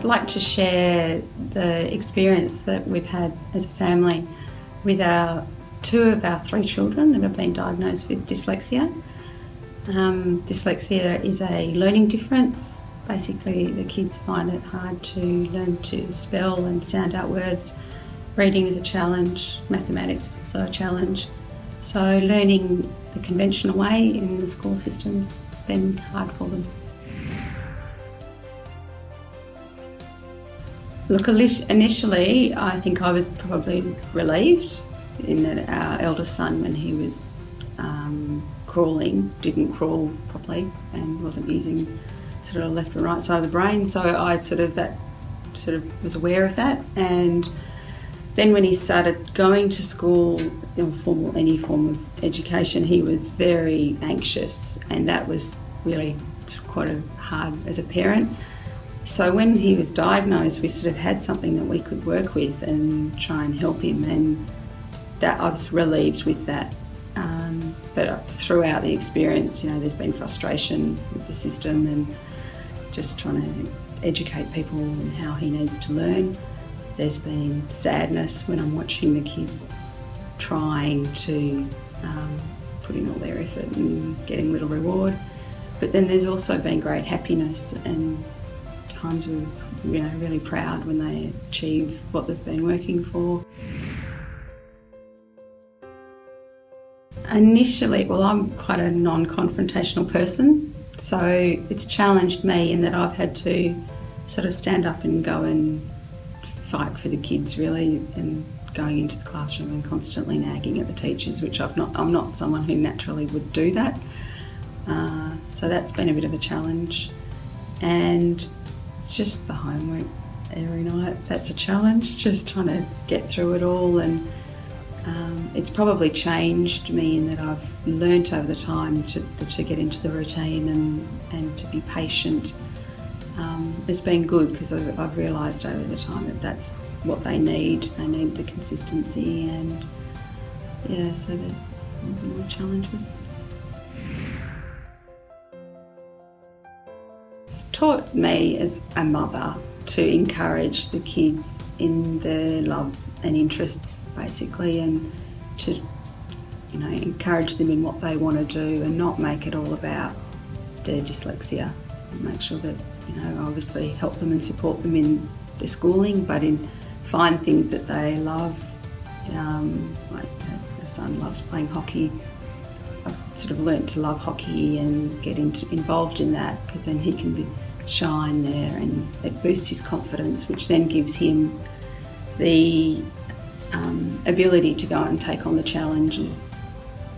I'd like to share the experience that we've had as a family with two of our three children that have been diagnosed with dyslexia. Dyslexia is a learning difference. Basically, the kids find it hard to learn to spell and sound out words. Reading is a challenge, mathematics is also a challenge. So learning the conventional way in the school system's been hard for them. Look, initially I think I was probably relieved in that our eldest son, when he was crawling, didn't crawl properly and wasn't using sort of left and right side of the brain. So I was aware of that. And then when he started going to school, any form of education, he was very anxious, and that was really quite hard as a parent. So when he was diagnosed, we sort of had something that we could work with and try and help him, and that I was relieved with that. But throughout the experience, there's been frustration with the system and just trying to educate people on how he needs to learn. There's been sadness when I'm watching the kids trying to put in all their effort and getting little reward. But then there's also been great happiness, and times we're really proud when they achieve what they've been working for. Initially, I'm quite a non-confrontational person, so it's challenged me in that I've had to sort of stand up and go and fight for the kids, really, and going into the classroom and constantly nagging at the teachers, which I'm not someone who naturally would do that. So that's been a bit of a challenge. And just the homework every night, that's a challenge, just trying to get through it all. And it's probably changed me in that I've learnt over the time to get into the routine and to be patient. It's been good because I've realised over the time that that's what they need. They need the consistency, and so that my challenges. It's taught me as a mother to encourage the kids in their loves and interests, basically, and to encourage them in what they want to do and not make it all about their dyslexia. And make sure that obviously help them and support them in their schooling, but find things that they love. Like my son loves playing hockey. I've sort of learnt to love hockey and get involved in that, because then he can shine there, and it boosts his confidence, which then gives him the ability to go and take on the challenges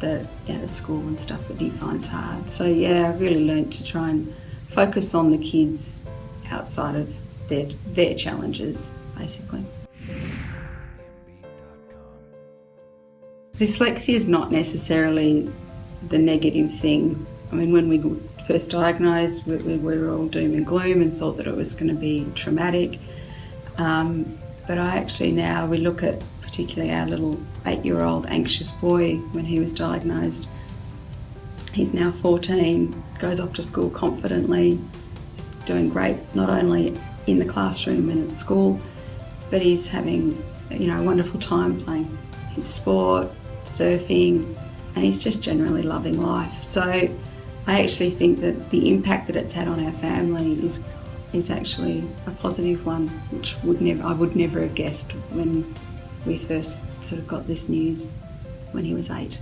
that at school and stuff that he finds hard. So I've really learnt to try and focus on the kids outside of their challenges, basically. Dyslexia is not necessarily the negative thing. I mean, when we were first diagnosed, we were all doom and gloom and thought that it was going to be traumatic. But now we look at particularly our little 8-year-old anxious boy when he was diagnosed. He's now 14, goes off to school confidently, doing great, not only in the classroom and at school, but he's having a wonderful time playing his sport, surfing, and he's just generally loving life. So I actually think that the impact that it's had on our family is actually a positive one, which I would never have guessed when we first sort of got this news when he was 8.